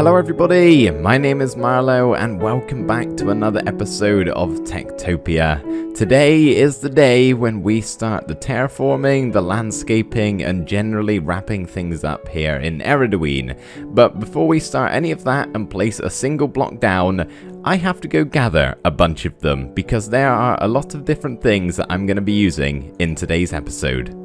Hello everybody, my name is Marlo and welcome back to another episode of TekTopia. Today is the day when we start the terraforming, the landscaping and generally wrapping things up here in Ereduin. But before we start any of that and place a single block down, I have to go gather a bunch of them because there are a lot of different things that I'm going to be using in today's episode.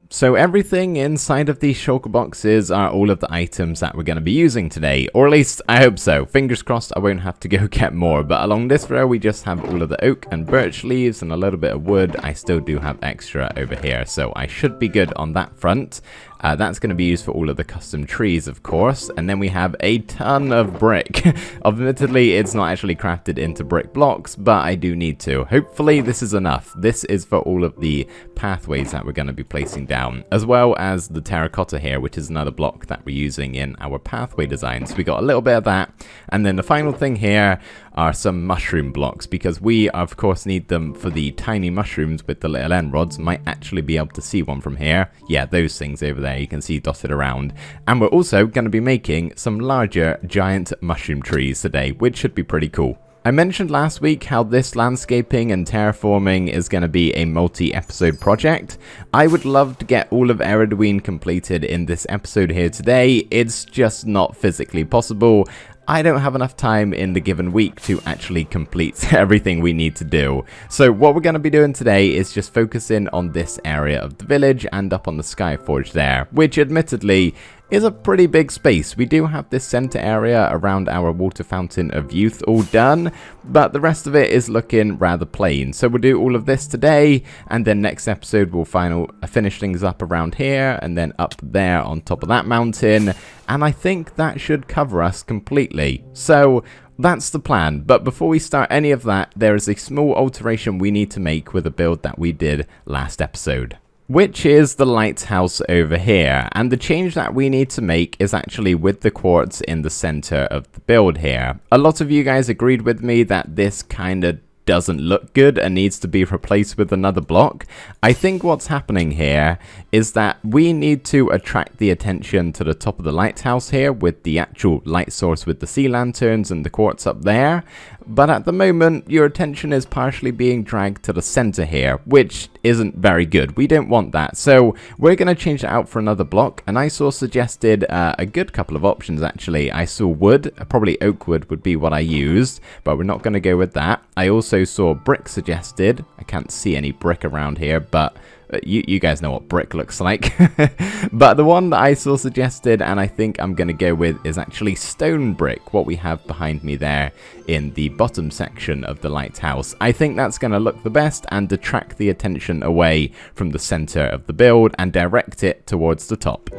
So everything inside of these shulker boxes are all of the items that we're going to be using today, or at least I hope so. Fingers crossed I won't have to go get more, but along this row we just have all of the oak and birch leaves and a little bit of wood. I still do have extra over here, so I should be good on that front. That's going to be used for all of the custom trees, of course. And then we have a ton of brick. Admittedly, it's not actually crafted into brick blocks, but I do need to. Hopefully, this is enough. This is for all of the pathways that we're going to be placing down, as well as the terracotta here, which is another block that we're using in our pathway design. So we got a little bit of that. And then the final thing here are some mushroom blocks, because we, of course, need them for the tiny mushrooms with the little end rods. Might actually be able to see one from here. Yeah, those things over there. You can see dotted around. And we're also going to be making some larger giant mushroom trees today, which should be pretty cool. I mentioned last week how this landscaping and terraforming is going to be a multi-episode project. I would love to get all of Ereduin completed in this episode here today. It's just not physically possible. I don't have enough time in the given week to actually complete everything we need to do. So what we're going to be doing today is just focusing on this area of the village and up on the Skyforge there, which admittedly is a pretty big space. We do have this center area around our water fountain of youth all done, but the rest of it is looking rather plain. So we'll do all of this today, and then next episode we'll finish things up around here and then up there on top of that mountain, and I think that should cover us completely. So that's the plan, but before we start any of that, there is a small alteration we need to make with a build that we did last episode, which is the lighthouse over here. And the change that we need to make is actually with the quartz in the center of the build here. A lot of you guys agreed with me that this kind of doesn't look good and needs to be replaced with another block. I think what's happening here is that we need to attract the attention to the top of the lighthouse here with the actual light source with the sea lanterns and the quartz up there. But at the moment, your attention is partially being dragged to the center here, which isn't very good. We don't want that. So we're going to change it out for another block. And I suggested a good couple of options, actually. I saw wood, probably oak wood would be what I used, but we're not going to go with that. I also saw brick suggested. I can't see any brick around here, but you guys know what brick looks like. But the one that I saw suggested and I think I'm going to go with is actually stone brick, what we have behind me there in the bottom section of the lighthouse. I think that's going to look the best and detract the attention away from the center of the build and direct it towards the top.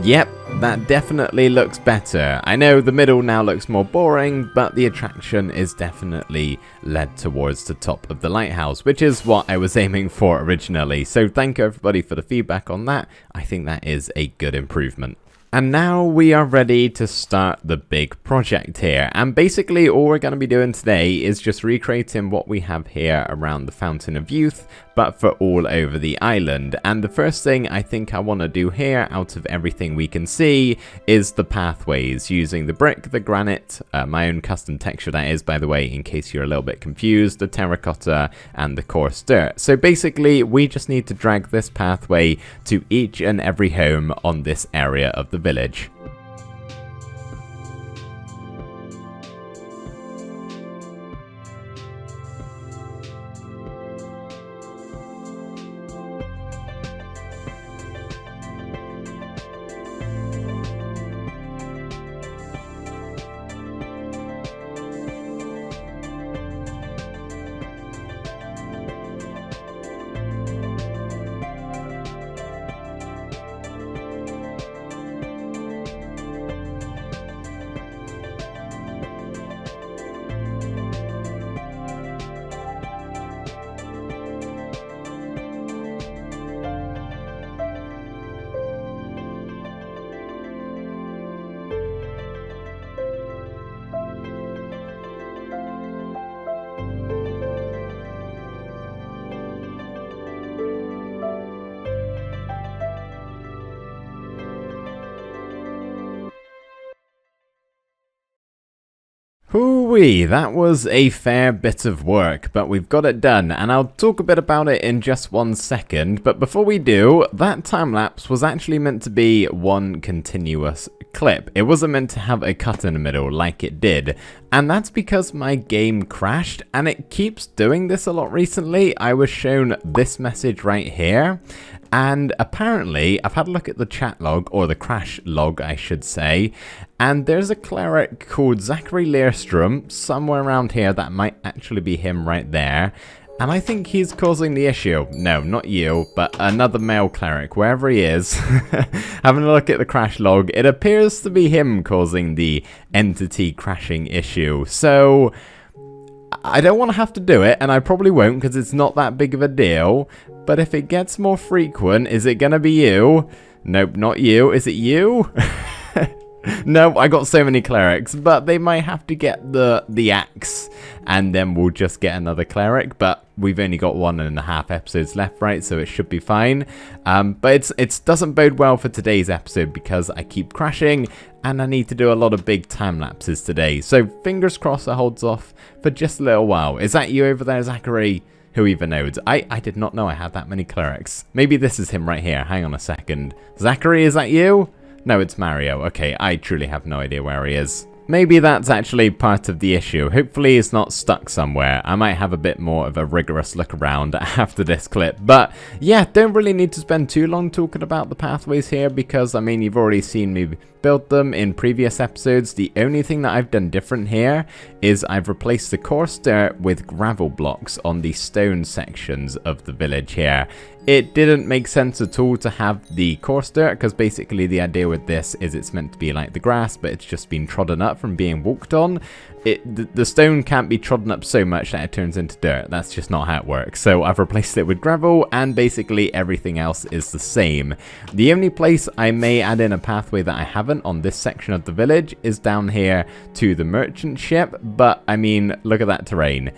Yep, that definitely looks better. I know the middle now looks more boring, but the attraction is definitely led towards the top of the lighthouse, which is what I was aiming for originally. So thank you everybody for the feedback on that. I think that is a good improvement. And now we are ready to start the big project here. And basically all we're going to be doing today is just recreating what we have here around the Fountain of Youth, but for all over the island. And the first thing I think I want to do here, out of everything we can see, is the pathways, using the brick, the granite, my own custom texture that is, by the way, in case you're a little bit confused, the terracotta, and the coarse dirt. So basically, we just need to drag this pathway to each and every home on this area of the village. Hoo-wee, that was a fair bit of work, but we've got it done, and I'll talk a bit about it in just 1 second, but before we do, that time-lapse was actually meant to be one continuous clip. It wasn't meant to have a cut in the middle like it did, and that's because my game crashed, and it keeps doing this a lot recently. I was shown this message right here, and apparently, I've had a look at the chat log, or the crash log, I should say, and there's a cleric called Zachary Learstrom somewhere around here. That might actually be him right there. And I think he's causing the issue. No, not you, but another male cleric, wherever he is. Having a look at the crash log, it appears to be him causing the entity crashing issue. So I don't want to have to do it, and I probably won't because it's not that big of a deal. But if it gets more frequent, is it going to be you? Nope, not you. Is it you? No, I got so many clerics, but they might have to get the axe, and then we'll just get another cleric, but we've only got 1.5 episodes left, right, so it should be fine. But it doesn't bode well for today's episode because I keep crashing, and I need to do a lot of big time lapses today, so fingers crossed it holds off for just a little while. Is that you over there, Zachary? Who even knows? I did not know I had that many clerics. Maybe this is him right here. Hang on a second. Zachary, is that you? No, it's Mario. Okay, I truly have no idea where he is. Maybe that's actually part of the issue. Hopefully he's not stuck somewhere. I might have a bit more of a rigorous look around after this clip. But yeah, don't really need to spend too long talking about the pathways here because, I mean, you've already seen me build them in previous episodes. The only thing that I've done different here is I've replaced the coarse dirt with gravel blocks on the stone sections of the village here. It didn't make sense at all to have the coarse dirt because basically the idea with this is it's meant to be like the grass, but it's just been trodden up from being walked on. The stone can't be trodden up so much that it turns into dirt. That's just not how it works. So I've replaced it with gravel, and basically everything else is the same. The only place I may add in a pathway that I haven't on this section of the village is down here to the merchant ship, but I mean, look at that terrain.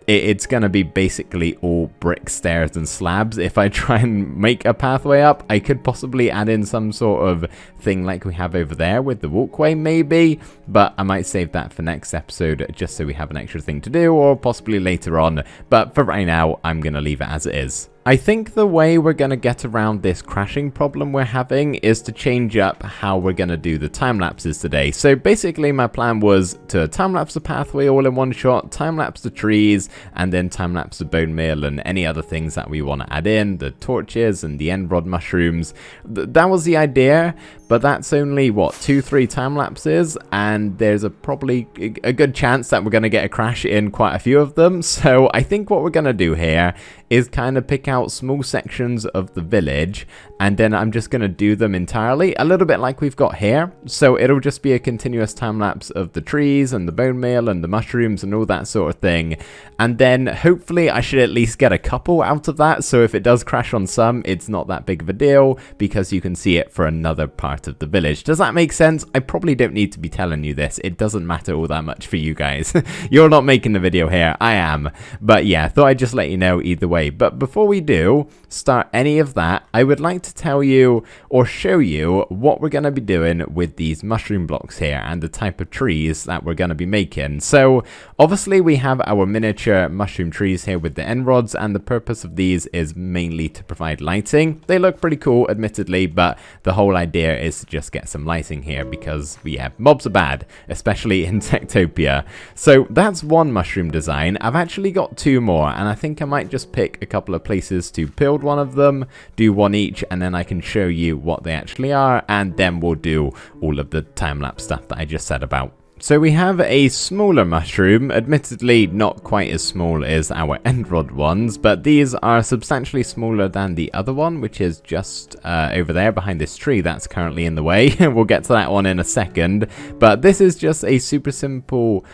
It's going to be basically all brick stairs and slabs. If I try and make a pathway up, I could possibly add in some sort of thing like we have over there with the walkway maybe, but I might save that for next episode just so we have an extra thing to do, or possibly later on. But for right now, I'm going to leave it as it is. I think the way we're going to get around this crashing problem we're having is to change up how we're going to do the time lapses today. So basically my plan was to time lapse the pathway all in one shot, time lapse the trees, and then time lapse the bone meal and any other things that we want to add in, the torches and the end rod mushrooms. That was the idea, but that's only what, 2-3 time lapses, and there's probably a good chance that we're going to get a crash in quite a few of them. So I think what we're going to do here is kind of pick out small sections of the village, and then I'm just going to do them entirely, a little bit like we've got here. So it'll just be a continuous time lapse of the trees and the bone meal and the mushrooms and all that sort of thing, and then hopefully I should at least get a couple out of that, so if it does crash on some, it's not that big of a deal because you can see it for another part of the village. Does that make sense? I probably don't need to be telling you this. It doesn't matter all that much for you guys. You're not making the video here, I am, but yeah, thought I'd just let you know either way. But before we do start any of that, I would like to tell you or show you what we're going to be doing with these mushroom blocks here and the type of trees that we're going to be making. So obviously we have our miniature mushroom trees here with the end rods, and the purpose of these is mainly to provide lighting. They look pretty cool admittedly, but the whole idea is to just get some lighting here because mobs are bad, especially in TekTopia. So that's one mushroom design. I've actually got 2 more, and I think I might just pick a couple of places to build one of them, do one each, and then I can show you what they actually are, and then we'll do all of the time-lapse stuff that I just said about. So we have a smaller mushroom, admittedly not quite as small as our end rod ones, but these are substantially smaller than the other one, which is just over there behind this tree that's currently in the way. We'll get to that one in a second, but this is just a super simple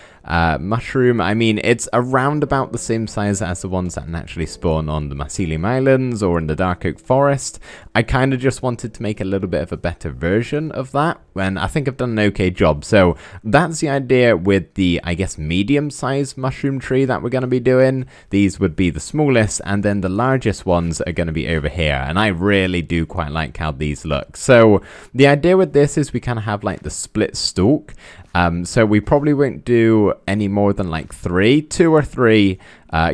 mushroom. I mean, it's around about the same size as the ones that naturally spawn on the Mycelium Islands or in the Dark Oak Forest. I kind of just wanted to make a little bit of a better version of that, and I think I've done an okay job. So that's the idea with the, I guess, medium-sized mushroom tree that we're going to be doing. These would be the smallest, and then the largest ones are going to be over here, and I really do quite like how these look. So the idea with this is we kind of have like the split stalk. So we probably won't do any more than like 2 or 3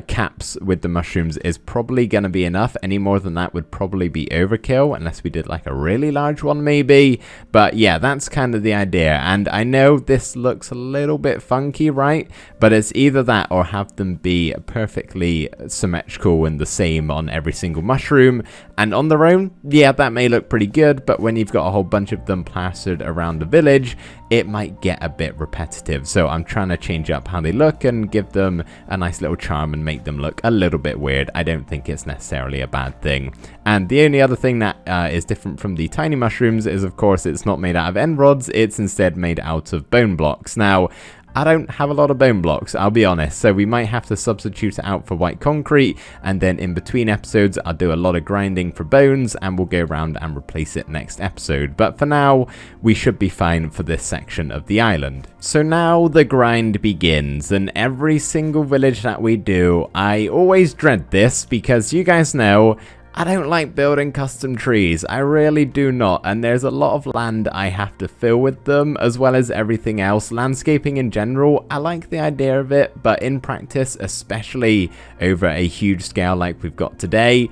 caps with the mushrooms is probably going to be enough. Any more than that would probably be overkill, unless we did like a really large one maybe. But yeah, that's kind of the idea. And I know this looks a little bit funky, right? But it's either that or have them be perfectly symmetrical and the same on every single mushroom. And on their own, yeah, that may look pretty good, but when you've got a whole bunch of them plastered around the village, it might get a bit repetitive. So I'm trying to change up how they look and give them a nice little charm and make them look a little bit weird. I don't think it's necessarily a bad thing. And the only other thing that is different from the tiny mushrooms is, of course, it's not made out of end rods. It's instead made out of bone blocks. Now, I don't have a lot of bone blocks, I'll be honest, so we might have to substitute it out for white concrete, and then in between episodes I'll do a lot of grinding for bones and we'll go around and replace it next episode. But for now, we should be fine for this section of the island. So now the grind begins, and every single village that we do, I always dread this because you guys know I don't like building custom trees, I really do not, and there's a lot of land I have to fill with them, as well as everything else. Landscaping in general, I like the idea of it, but in practice, especially over a huge scale like we've got today,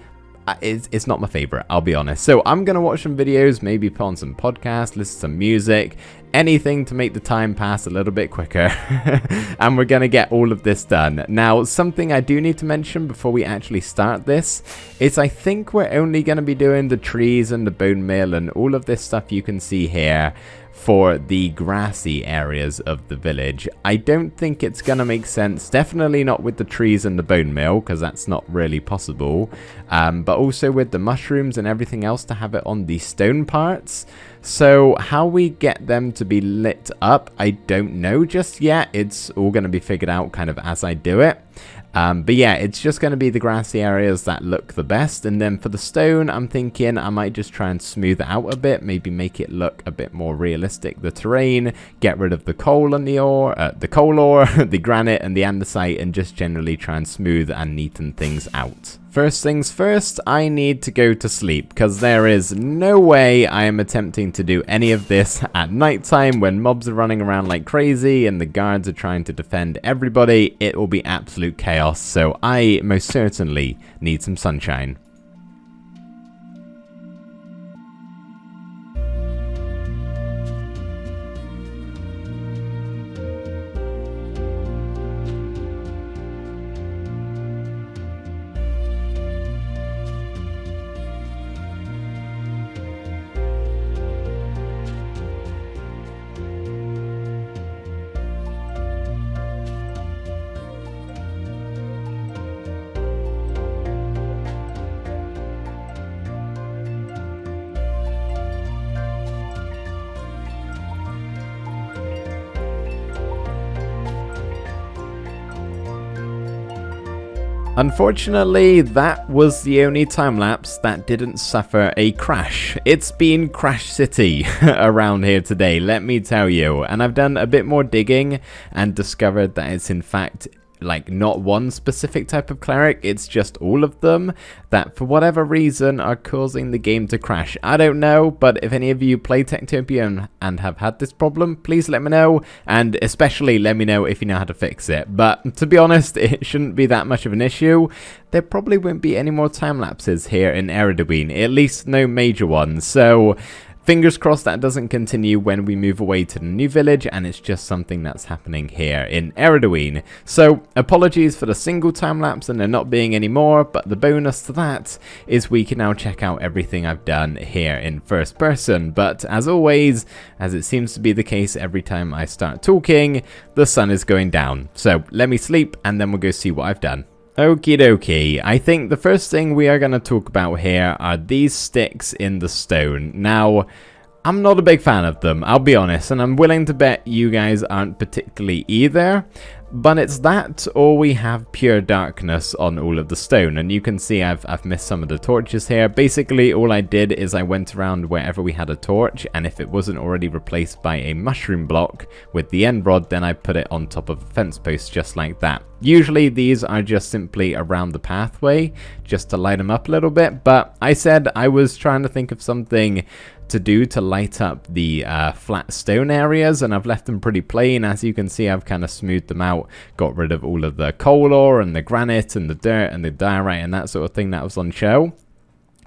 it's not my favorite, I'll be honest. So I'm going to watch some videos, maybe put on some podcasts, listen to some music, anything to make the time pass a little bit quicker. And we're going to get all of this done. Now, something I do need to mention before we actually start this is I think we're only going to be doing the trees and the bone meal and all of this stuff you can see here for the grassy areas of the village. I don't think it's gonna make sense, definitely not with the trees and the bone meal, because that's not really possible, but also with the mushrooms and everything else to have it on the stone parts. So how we get them to be lit up, I don't know just yet. It's all going to be figured out kind of as I do it. But yeah, it's just going to be the grassy areas that look the best. And then for the stone, I'm thinking I might just try and smooth it out a bit, maybe make it look a bit more realistic, the terrain, get rid of the coal and the ore, the granite and the andesite, and just generally try and smooth and neaten things out. First things first, I need to go to sleep, because there is no way I am attempting to do any of this at nighttime when mobs are running around like crazy and the guards are trying to defend everybody. It will be absolute chaos, so I most certainly need some sunshine. Unfortunately, that was the only time-lapse that didn't suffer a crash. It's been Crash City around here today, let me tell you. And I've done a bit more digging and discovered that it's in fact like not one specific type of cleric, it's just all of them that for whatever reason are causing the game to crash. I don't know, but if any of you play TekTopia and have had this problem, please let me know, and especially let me know if you know how to fix it. But to be honest, it shouldn't be that much of an issue. There probably won't be any more time lapses here in Ereduin, at least no major ones, so fingers crossed that doesn't continue when we move away to the new village and it's just something that's happening here in Ereduin. So apologies for the single time lapse and there not being any more, but the bonus to that is we can now check out everything I've done here in first person. But as always, as it seems to be the case every time I start talking, the sun is going down. So let me sleep and then we'll go see what I've done. Okie dokie, I think the first thing we are going to talk about here are these sticks in the stone. Now, I'm not a big fan of them, I'll be honest, and I'm willing to bet you guys aren't particularly either. But it's that, or we have pure darkness on all of the stone. And you can see I've missed some of the torches here. Basically, all I did is I went around wherever we had a torch, and if it wasn't already replaced by a mushroom block with the end rod, then I put it on top of a fence post just like that. Usually these are just simply around the pathway, just to light them up a little bit, but I said I was trying to think of something to do to light up the flat stone areas, and I've left them pretty plain. As you can see, I've kind of smoothed them out, got rid of all of the coal ore and the granite and the dirt and the diorite and that sort of thing that was on show.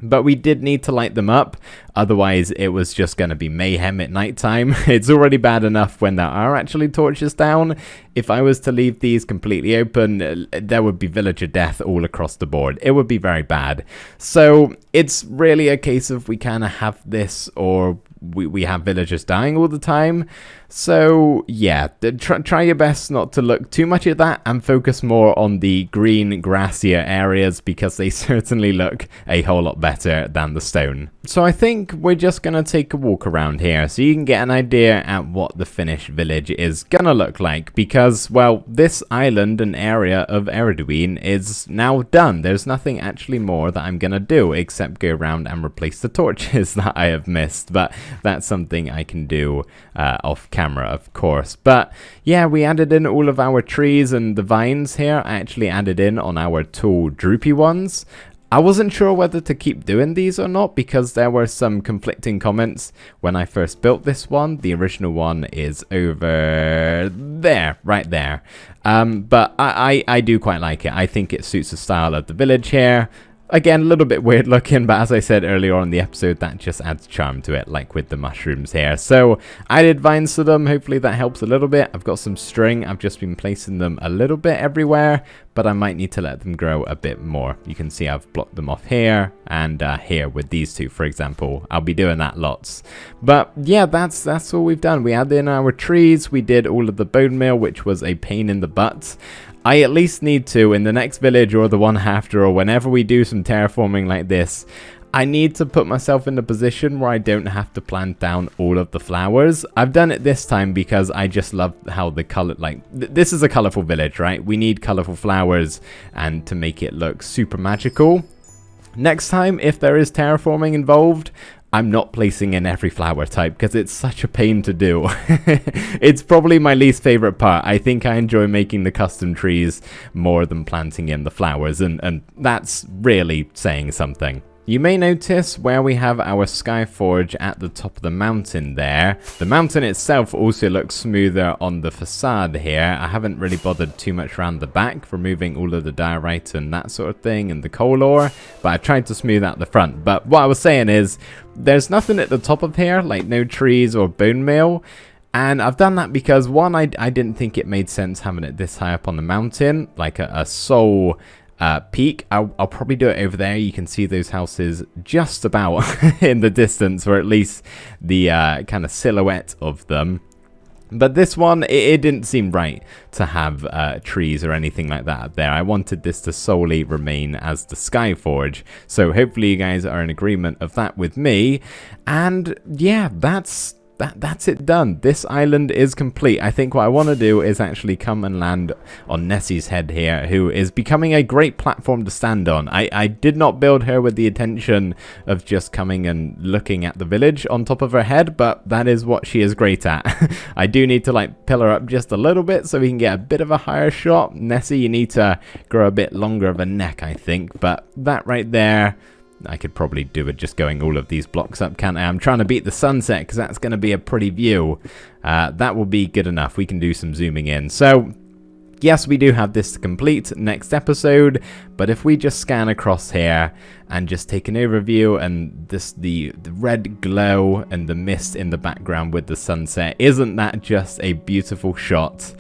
But we did need to light them up, otherwise it was just going to be mayhem at nighttime. It's already bad enough when there are actually torches down. If I was to leave these completely open, there would be villager death all across the board. It would be very bad. So it's really a case of we kind of have this, or we have villagers dying all the time. So yeah, try your best not to look too much at that and focus more on the green grassier areas, because they certainly look a whole lot better than the stone. So I think we're just going to take a walk around here so you can get an idea at what the finished village is going to look like, because, well, this island and area of Ereduin is now done. There's nothing actually more that I'm going to do except go around and replace the torches that I have missed, but that's something I can do off camera, of course. But yeah, we added in all of our trees and the vines here. I actually added in on our tall droopy ones. I wasn't sure whether to keep doing these or not, because there were some conflicting comments when I first built this one. The original one is over there, right there. But I do quite like it. I think it suits the style of the village here. Again, a little bit weird looking, but as I said earlier on in the episode, that just adds charm to it, like with the mushrooms here. So I did vines to them. Hopefully that helps a little bit. I've got some string. I've just been placing them a little bit everywhere, but I might need to let them grow a bit more. You can see I've blocked them off here and here with these two, for example. I'll be doing that lots. But yeah, that's all we've done. We added in our trees. We did all of the bone meal, which was a pain in the butt. I at least need to, in the next village or the one after, or whenever we do some terraforming like this, I need to put myself in a position where I don't have to plant down all of the flowers. I've done it this time because I just love how the color, like, this is a colorful village, right? We need colorful flowers and to make it look super magical. Next time, if there is terraforming involved, I'm not placing in every flower type because it's such a pain to do. It's probably my least favorite part. I think I enjoy making the custom trees more than planting in the flowers, and that's really saying something. You may notice where we have our sky forge at the top of the mountain there. The mountain itself also looks smoother on the facade here. I haven't really bothered too much around the back, removing all of the diorite and that sort of thing and the coal ore, but I tried to smooth out the front. But what I was saying is, there's nothing at the top of here, like no trees or bone meal. And I've done that because, one, I didn't think it made sense having it this high up on the mountain, like a sole peak. I'll probably do it over there. You can see those houses just about in the distance, or at least the kind of silhouette of them. But this one, it didn't seem right to have trees or anything like that up there. I wanted this to solely remain as the Sky Forge. So hopefully you guys are in agreement of that with me. And yeah, that's it done. This island is complete. I think what I want to do is actually come and land on Nessie's head here, who is becoming a great platform to stand on. I did not build her with the intention of just coming and looking at the village on top of her head, but that is what she is great at. I do need to like pill her up just a little bit so we can get a bit of a higher shot. Nessie, you need to grow a bit longer of a neck, I think, but that right there, I could probably do it just going all of these blocks up, can't I? I'm trying to beat the sunset because that's going to be a pretty view. That will be good enough. We can do some zooming in. So, yes, we do have this to complete next episode. But if we just scan across here and just take an overview, and the red glow and the mist in the background with the sunset, isn't that just a beautiful shot?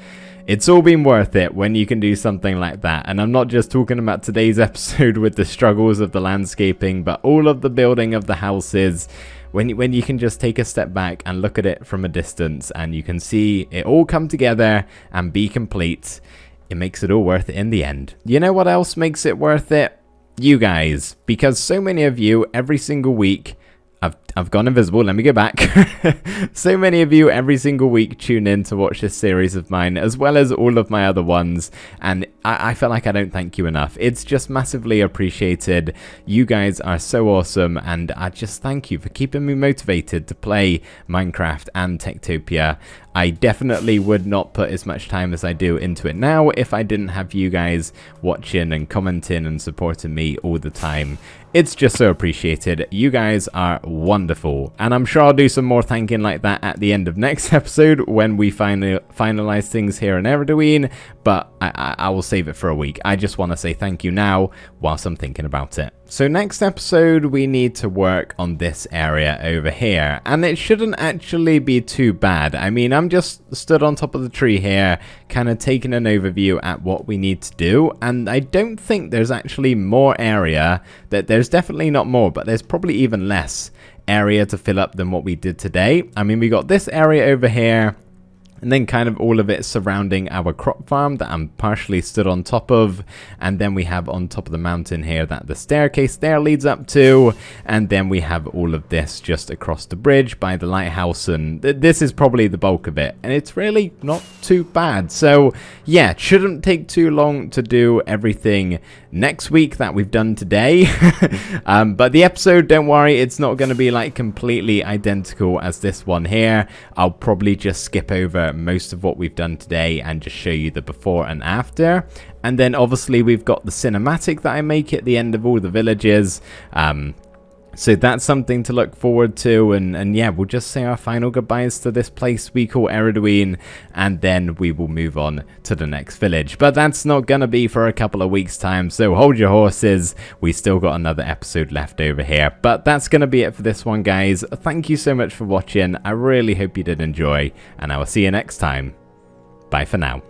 It's all been worth it when you can do something like that. And I'm not just talking about today's episode with the struggles of the landscaping, but all of the building of the houses. When you can just take a step back and look at it from a distance, and you can see it all come together and be complete, it makes it all worth it in the end. You know what else makes it worth it? You guys. Because so many of you, every single week, I've gone invisible. Let me go back. So many of you every single week tune in to watch this series of mine, as well as all of my other ones. And I feel like I don't thank you enough. It's just massively appreciated. You guys are so awesome. And I just thank you for keeping me motivated to play Minecraft and TekTopia. I definitely would not put as much time as I do into it now if I didn't have you guys watching and commenting and supporting me all the time. It's just so appreciated. You guys are wonderful. And I'm sure I'll do some more thanking like that at the end of next episode when we finalize things here in Ereduin. But I will save it for a week. I just want to say thank you now whilst I'm thinking about it. So next episode, we need to work on this area over here. And it shouldn't actually be too bad. I mean, I'm just stood on top of the tree here, kind of taking an overview at what we need to do. And I don't think there's actually more area. There's definitely not more, but there's probably even less area to fill up than what we did today. I mean, we got this area over here, and then kind of all of it surrounding our crop farm that I'm partially stood on top of. And then we have on top of the mountain here that the staircase there leads up to. And then we have all of this just across the bridge by the lighthouse. And this is probably the bulk of it. And it's really not too bad. So yeah, it shouldn't take too long to do everything next week that we've done today. But the episode, don't worry, it's not going to be like completely identical as this one here. I'll probably just skip over most of what we've done today and just show you the before and after. And then obviously we've got the cinematic that I make at the end of all the villages. So that's something to look forward to, and yeah, we'll just say our final goodbyes to this place we call Ereduin, and then we will move on to the next village. But that's not gonna be for a couple of weeks time, so hold your horses. We still got another episode left over here. But that's gonna be it for this one, guys. Thank you so much for watching. I really hope you did enjoy, and I will see you next time. Bye for now.